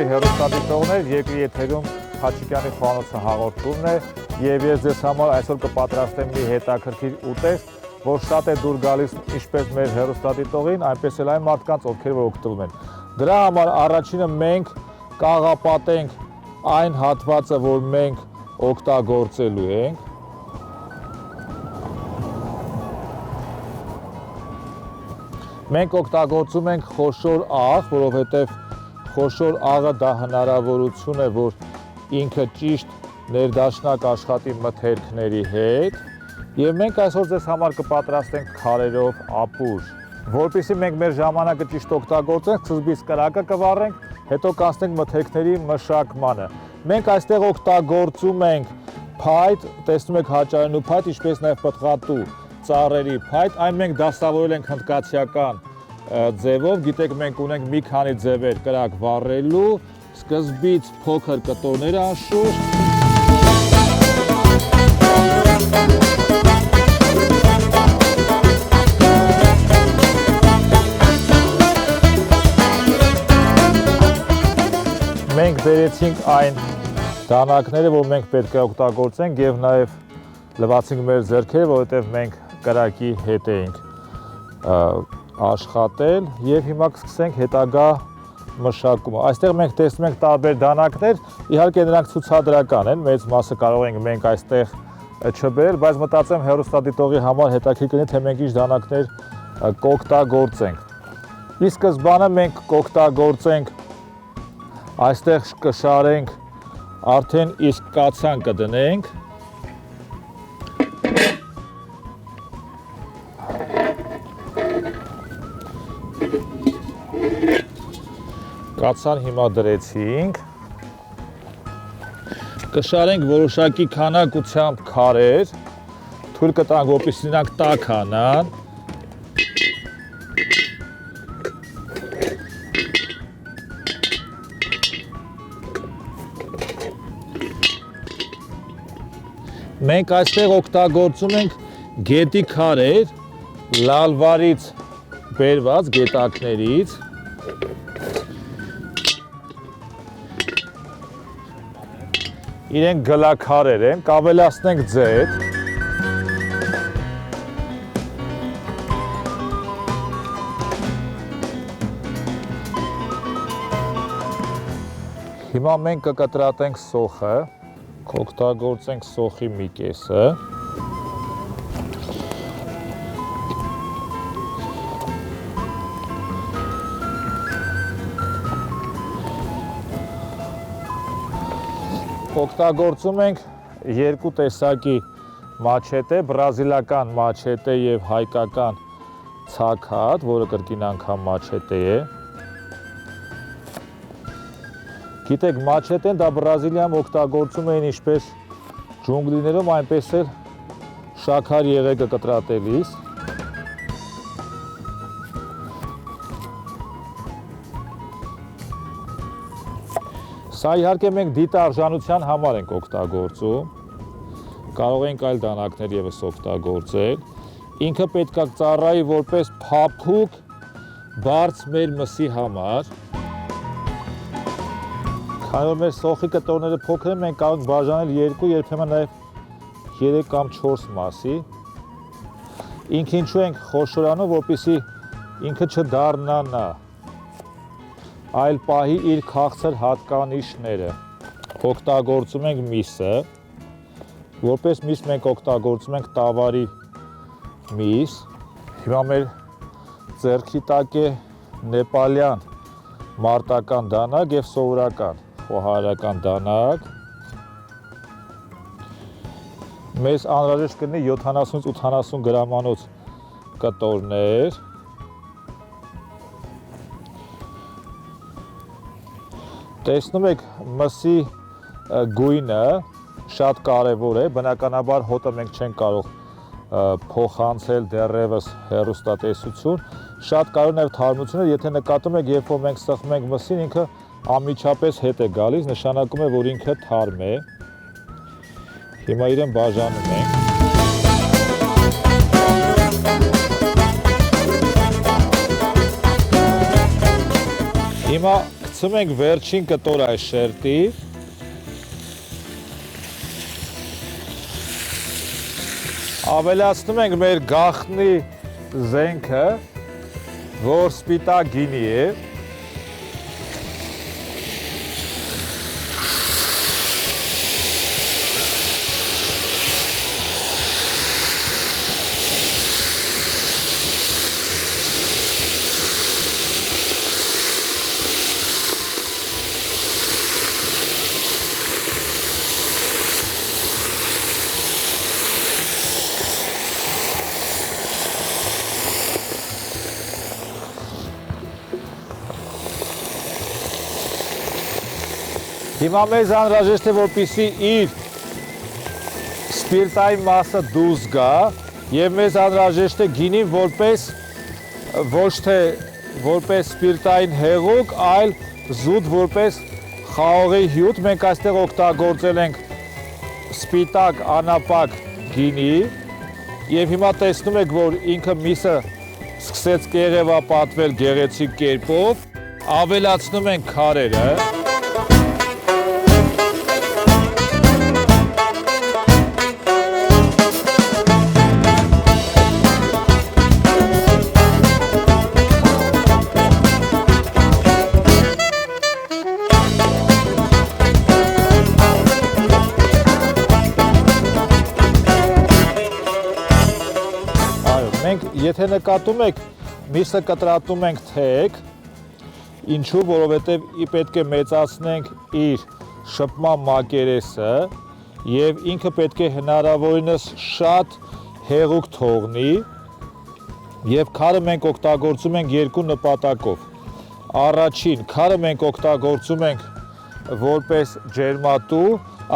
Սիրելի հեռուստադիտողներ, երկրի եթերում Խաչիկյանի խոհանոցը հաղորդումն է եւ ես ձեզ համար այսօր կպատրաստեմ մի հետաքրքիր ուտեստ, որ շատ է դուր գալիս ինչպես մեր հեռուստադիտողին, այնպես էլ այն մարդկանց, ովքեր որ օգտվում են։ Դրա համար առաջինը մենք կաղապատենք այն հատվածը, որ մենք օգտագործելու ենք։ Մենք օգտագործում ենք խոշոր աղ, որովհետև խոշոր աղը դա հնարավորություն է, որ ինքը ճիշտ ներդաշնակ աշխատի մթերքների հետ, եւ մենք այսօր ձեզ համար կպատրաստենք քարերով ապուր, որպեսզի մենք մեր ժամանակը ճիշտ օգտագործենք, սկզբից կրակը կվառենք, հետո կանցնենք մթերքների մշակմանը։ Մենք այստեղ օգտագործում ենք փայտ, տեսնում եք հաճարենու փայտ, ինչպես նաեւ պտղատու ծառերի փայտ, այն մենք դասավորել ենք հնդկացիական ձևով, գիտեք մենք ունենք մի քանի ձևեր կրակ վառելու, սկզբից փոքր կտորներ անշուշտ, մենք բերեցինք այն դանակները, որ մենք պետք է օգտագործենք եւ նաեւ լվացինք մեր ձեռքերը, որովհետեւ մենք կրակի հետ էինք աշխատել եւ հիմա կսկսենք հետագա մշակումը։ Այստեղ մենք տեսնում ենք տարբեր դանակներ, իհարկե նրանք ցուցադրական են, մեծ մասը կարող ենք մենք այստեղ չբերել, բայց մտածեմ հեռուստադիտողի համար հետաքրքիր կլինի, թե մենք ինչ դանակներ կօգտագործենք։ Ի սկզբանե մենք կօգտագործենք այստեղ կշարենք արդեն իսկ կացան կդնենք։ Կացան հիմա դրեցինք, կշարենք որոշակի քանակությամբ քարեր, թույլ կտանք, որպեսզի նրանք տաք անան, մենք այստեղ օգտագործում ենք գետի քարեր, լալվարից բերված գետակներից, իրենք գլաքարեր են, կավելացնենք ձետ, հիմա մենք կկտրատենք սոխը, կօգտագործենք սոխի մի կեսը, օգտագործում ենք երկու տեսակի մաչետե, բրազիլական մաչետե եւ հայկական ցակհատ, որը կրկին անգամ մաչետե է։ Գիտեք, մաչետեն դա Բրազիլիայում օգտագործում էին ինչպես ջունգլիներում, այնպես էլ շաքար եղեգը կտրատելիս։ Սա իհարկե մենք դիտարժանության համար ենք օգտագործում, կարող ենք այլ դանակներ ևս օգտագործել, ինքը պետք է ծառայի որպես փափուկ բարձ մեր մսի համար, քանի որ մեր սոխի կտորները փոքր են, մենք կարող ենք բաժանել 2, երբեմն նաև 3 կամ 4 մասի, ինքը ինչու ենք խոշորանում, որպեսզի ինքը չդառնա այլ պահի իր քաղցր հատկանիշները, օգտագործում ենք միսը, որպես միս մենք օգտագործում ենք տավարի միս, հիմա մեր ձեռքի տակ է նեպալյան մարտական դանակ և սովորական խոհարարական դանակ, մեզ անհրաժեշտ կլինի 70-80 գրամանոց կտորներ, տեսնում եք մսի գույնը շատ կարևոր է, բնականաբար հոտը մենք չենք կարող փոխանցել դեռևս հեռուստատեսություն, շատ կարևոր նաև թարմությունը, եթե նկատում եք, երբ որ մենք սխում ենք մսին, ինքը անմիջապես հետ է գալիս, նշանակում է, որ ինքը թարմ է, հիմա իրեն բաժանում ենք, հիմա գցում ենք վերջին կտոր այս շերտի։ Ավելացնում ենք մեր գաղտնի զենքը, որ սպիտակ գինի է։ Հիմա մեզ անհրաժեշտ է, որպեսզի իր սպիրտային մասը դուրս գա եւ մեզ անհրաժեշտ է գինին ոչ թե որպես սպիրտային հեղուկ, այլ զուտ որպես խաղողի հյութ։ Մենք այստեղ օգտագործել ենք սպիտակ անապակ գինի եւ հիմա տեսնում եք, որ ինքը միսը սկսեց կեղևապատվել գեղեցիկ կերպով։ Ավելացնում ենք քարերը։ Եթե նկատում եք, միսը կտրատում ենք թեք, ինչու, որովհետև պետք է մեծացնենք իր շփման մակերեսը եւ ինքը պետք է հնարավորինս շատ հեղուկ թողնի եւ քարը մենք օգտագործում ենք երկու նպատակով։ Առաջին, քարը մենք օգտագործում ենք որպես ջերմատու,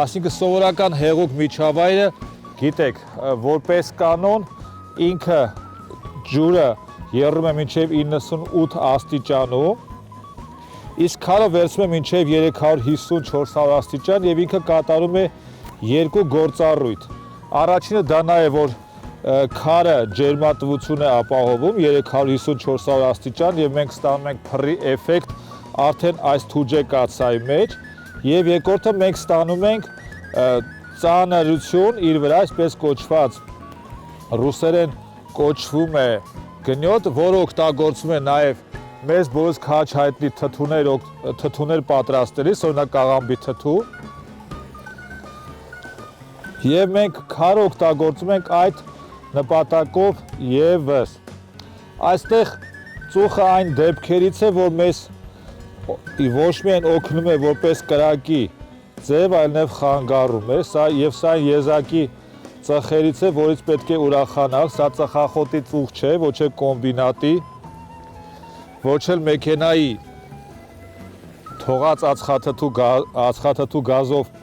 այսինքն սովորական հեղուկ միջավայրը, գիտեք, որպես կանոն ինքը ջուրը եռում է մինչև 98 աստիճանում, իսկ քարը վերցում է մինչև 350-400 աստիճան եւ ինքը կատարում է երկու գործառույթ։ Առաջինը դա նա է, որ քարը ջերմատվություն է ապահովում 350-400 աստիճան եւ մենք ստանում ենք փռի էֆեկտ արդեն այս թուջեկացայի մեջ, եւ երկրորդը մենք ստանում ենք ծանրություն իր վրա, այսպես կոչված ռուսերեն կոչվում է գնյոտ, որը օգտագործվում է նաև մեզ բոլորս քաջ հայտնի թթուներ պատրաստելիս, օրինակ աղամբի թթու։ Եվ մենք քարը օգտագործում ենք այդ նպատակով ևս։ Այստեղ ծուխը այն դեպքերից է, որ մեզ ոչ միայն օգնում է որպես կրակի ձև, այլ նաև խանգարում է, եւ սա եզակի ծխերից է, որից պետք է ուրախանալ, սա ծխախոտի ծուխ չէ, ոչ էլ կոմբինատի, ոչ էլ մեքենայի թողած ածխաթթու գազով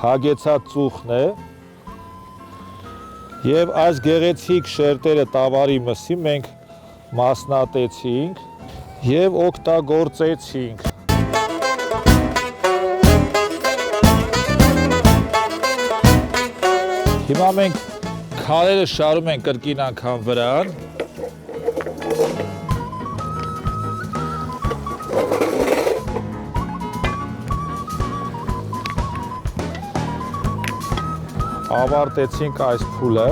հագեցած ծուխն է, եւ այս գեղեցիկ շերտերը տավարի մսի մենք մասնատեցինք եւ օգտագործեցինք։ Հիմա մենք քարերը շարում ենք կրկին անգամ վրան։ Ավարտեցինք այս փուլը։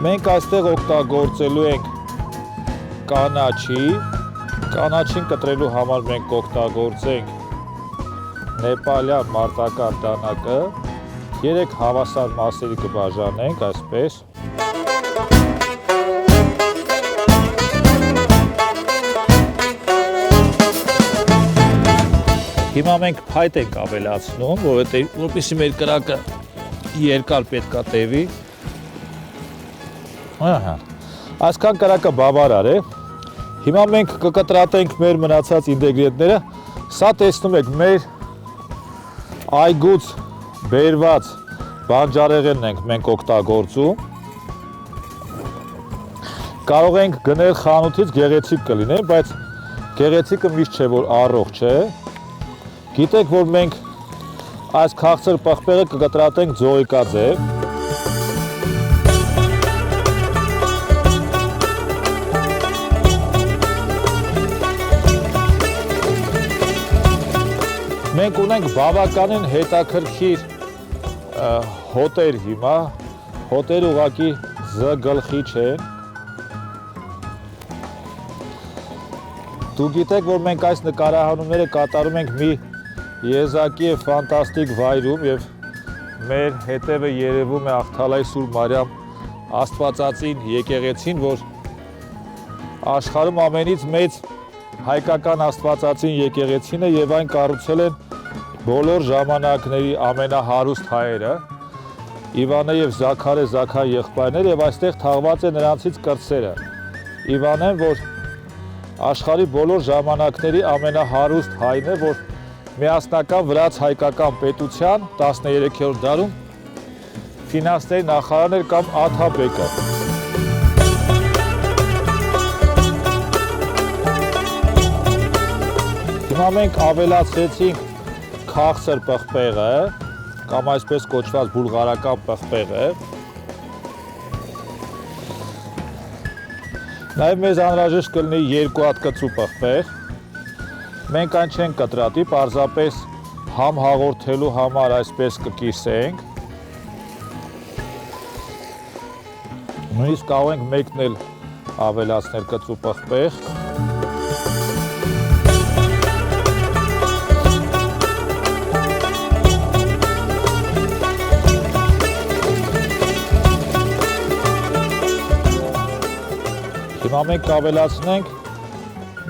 Մենք այստեղ օգտագործելու ենք կանաչին կտրելու համար մենք կօգտագործենք նեպալյան մարտական դանակը։ 3 հավասար մասերի կբաժանենք այսպես։ Հիմա մենք փայտ ենք ավելացնում, որպեսզի մեր կրակը երկար պետք է տևի։ Այսքան կրակը բավարար է։ Հիմա մենք կկտրատենք մեր մնացած ինգրեդիենտները։ Սա տեսնում եք մեր այգուց բերված բանջարեղենն ենք մենք օգտագործում։ Կարող ենք գնել խանութից, գեղեցիկ կլինեն, բայց գեղեցիկը միշտ չէ, որ առողջ է։ Գիտեք, որ մենք այս քաղցր պղպեղը կկտրատենք ձողիկաձև։ Մենք ունենք բավականին հետաքրքիր հոտեր հիմա, հոտեր ուղղակի զգլխի չեն։ Դուք գիտեք, որ մենք այս նկարահանումները կատարում ենք մի եզակի եւ ֆանտաստիկ վայրում եւ մեր հետևը երևում է Աղթալայ Սուրբ Մարիամ Աստվածածին եկեղեցին, որ աշխարհում ամենից մեծ հայկական Աստվածածին եկեղեցին է եւ այն կառուցել են բոլոր ժամանակների ամենահարուստ հայերը, Իվանե եւ Զաքարե Զաքար եղբայրներ եւ այստեղ թաղված է նրանցից կրտսերը։ Իվանեն, որ աշխարհի բոլոր ժամանակների ամենահարուստ հայն է, որ միասնական վրաց հայկական պետության 13-րդ դարում ֆինանսների նախարարն էր կամ աթաբեկը։ Հիմա մենք ավելացրեցինք քաղցր պղպեղը կամ այսպես կոչված բուլղարական պղպեղը։ Նաև մեզ անհրաժեշտ կլինի 2 հատ կծու պղպեղ։ Մենք այն չենք կտրատի, պարզապես համ հաղորդելու համար այսպես կկիսենք։ Նույնիսկ կարող ենք մեկն էլ ավելացնել կծու պղպեղ։ Հիմա մենք կավելացնենք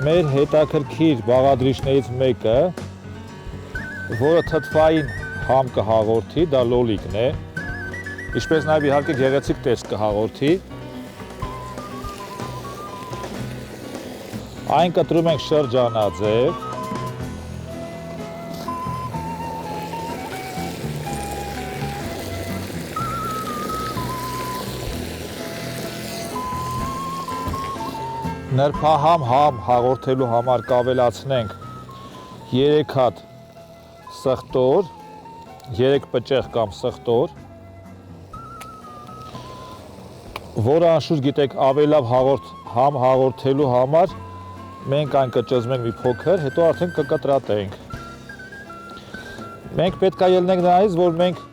մեր հետաքրքիր բաղադրիչներից մեկը, որը թթվային համ կհաղորդի, դա լոլիկն է, ինչպես նաև իհարկե գեղեցիկ տեսք կհաղորդի։ Այն կտրում ենք շրջանաձև։ Նրբահամ համ հաղորդելու համար կավելացնենք 3 հատ սխտոր, 3 պճեղ կամ սխտոր, որը անշուշտ գիտեք ավելավ համ հաղորդելու համար մենք այն կճզմենք մի փոքր, հետո արդեն կկտրատենք։ Մենք պետք է ելնենք նրանից, որ մենք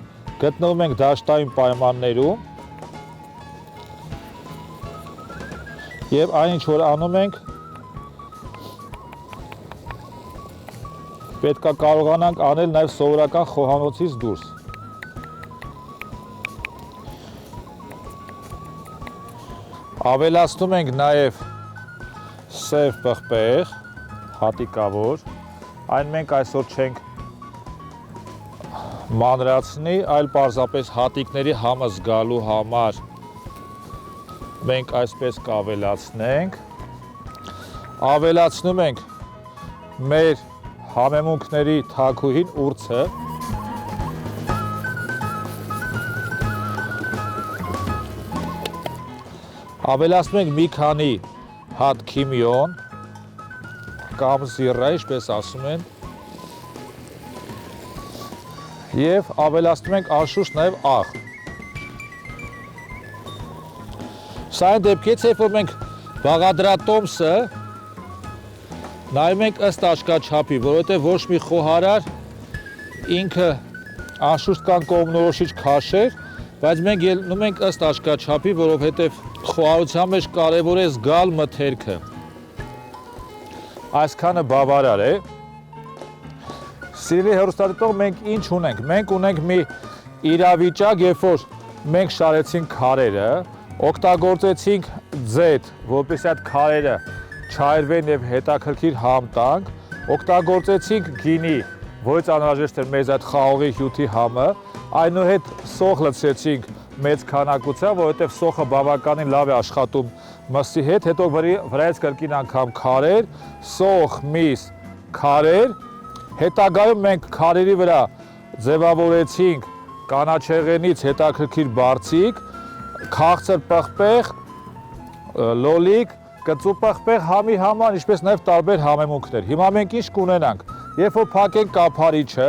գտնվում ենք դաշտային պայմաններում եւ այն ինչ որ անում ենք պետք է կարողանանք անել նաեւ սովորական խոհանոցից դուրս։ Ավելացնում ենք նաեւ սև պղպեղ, հատիկավոր, այն մենք այսօր չենք մանրացնի, այլ պարզապես հատիկների համը զգալու համար մենք այսպես կավելացնենք, ավելացնում ենք մեր համեմունքների թագուհին ուրցը, ավելացնում ենք մի քանի հատ քիմիոն կամ զիրա, ինչպես ասում են, եւ ավելացնում ենք անշուշտ նաեւ աղ։ Սա այն դեպքից է, որ մենք բաղադրատոմսը նայում ենք ըստ աչքաչափի, որովհետև ոչ մի խոհարար ինքը անշուշտ կան կողմնորոշիչ քաշեր, բայց մենք ելնում ենք ըստ աչքաչափի, որովհետև խոհարության մեջ կարևոր է զգալ մթերքը։ Այսքանը բավարար է։ Սիրելի հեռուստադիտող, մենք ինչ ունենք։ Մենք ունենք մի իրավիճակ, երբ որ մենք շարեցինք քարերը, օգտագործեցինք ձետ, որպեսզի այդ քարերը չայրվեն եւ հետաքրքիր համ տանք, օգտագործեցինք գինի, որից անհրաժեշտ էր մեզ այդ խաղողի հյութի համը, այնուհետ սոխ լցրեցինք մեծ քանակությամբ, որովհետեւ սոխը բավականին լավ է աշխատում մսի հետ, հետո վրայից կրկին անգամ քարեր, սոխ, միս, քարեր, հետագայում մենք քարերի վրա ձևավորեցինք կանաչեղենից հետաքրքիր բարձիկ, քաղցր պղպեղ, լոլիկ, կծու պղպեղ համի համար, ինչպես նաև տարբեր համեմունքներ։ Հիմա մենք ինչ կունենանք, երբ որ փակենք կափարիչը,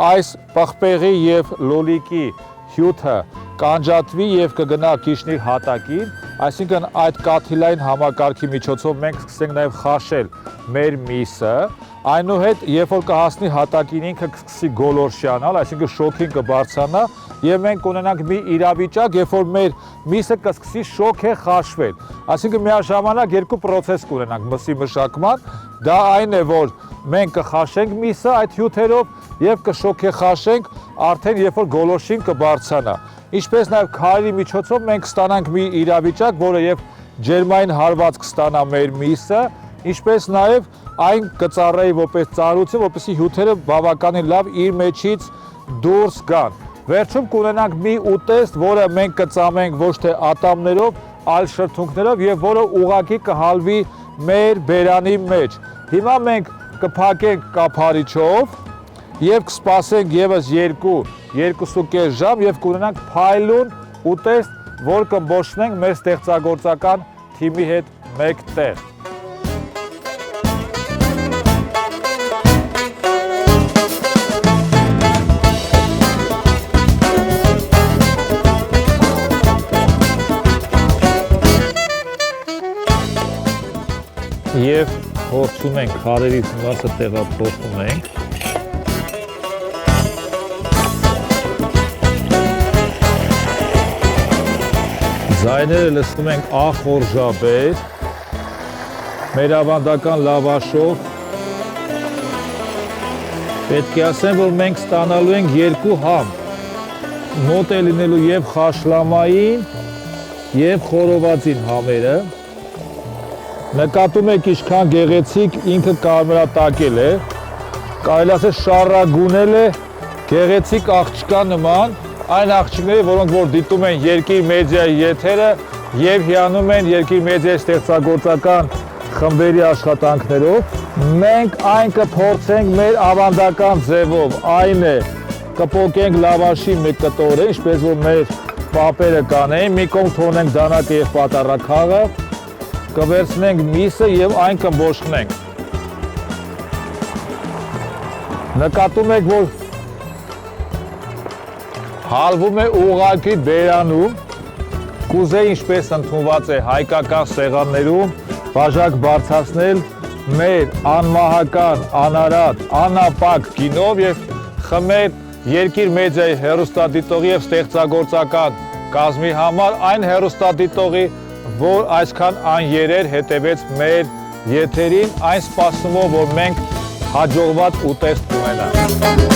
այս պղպեղի եւ լոլիկի հյութը կանջատվի եւ կգնա կիշնիր հատակին, այսինքն այդ կաթիլային համակարգի միջոցով մենք սկսենք նաև խաշել մեր միսը, այնուհետ երբ որ կհասնի հատակին ինքը կսկսի գոլորշիանալ, այսինքն շոքին կբարձրանա եւ մենք կունենանք մի իրավիճակ, երբ որ մեր միսը կսկսի շոք է խաշվել։ Այսինքն միաժամանակ երկու process կունենանք մսի մշակման, դա այն է, որ մենք կխաշենք միսը այդ հյութերով եւ կշոքեխաշենք արդեն երբ որ գոլորշին կբարձրանա։ Ինչպես նաեւ քարերի միջոցով մենք կստանանք մի իրավիճակ, որը եւ ջերմային հարված կստանա մեր միսը, ինչպես նաեւ այն կծառայի որպես ծառայություն, որպեսզի հյութերը բավականին լավ իր մեջից դուրս գան։ Վերջում կունենանք մի ուտեստ, որը մենք կծամենք ոչ թե ատամներով, այլ շրթունքներով եւ որը ուղղակի կհալվի մեր բերանի մեջ։ Հիմա մենք կփակենք կափարիչով եւ կսպասենք եւս 2-2.5 ժամ եւ կունենանք փայլուն ուտեստ, որ կըմբոշխնենք մեր ստեղծագործական թիմի հետ մեկտեղ։ Եվ փորձում ենք քարերից մասը տեղափոխում ենք։ Ձայները լսում ենք ախորժաբեր, մեր ավանդական լավաշով։ Պետք է ասեմ, որ մենք ստանալու ենք երկու համ, մոտ է լինելու եւ խաշլամային եւ խորովածին համերը։ Նկատում եք ինչքան գեղեցիկ ինքը կարմրատակել է, կարելի ասել շառագունել է գեղեցիկ աղջկա նման, այն աղջիկները, որոնք որ դիտում են Երկիր մեդիայի եթերը եւ հիանում են Երկիր մեդիայի ստեղծագործական խմբերի աշխատանքներով, մենք այն կփորձենք մեր ավանդական ձևով, այն է կպոկենք լավաշի մի կտորը, ինչպես որ մեր պապերը կանեին, մի կողմ թողնենք դանակը եւ պատառաքաղը, կվերցնենք միսը եւ այն կըմբոշխնենք։ Նկատում եք, որ հալվում է ուղղակի բերանում, կուզեի ինչպես ընդունված է հայկական սեղաններում, բաժակ բարձրացնել մեր անմահական, անարատ, անապակ գինով եւ խմել Երկիր մեդիայի հեռուստադիտողի եւ ստեղծագործական կազմի համար այն հեռուստադիտողի, որ այսքան աներեր հետևեց մեր եթերին, այն սպասումով, որ մենք հաջողված ուտեստ կունենանք։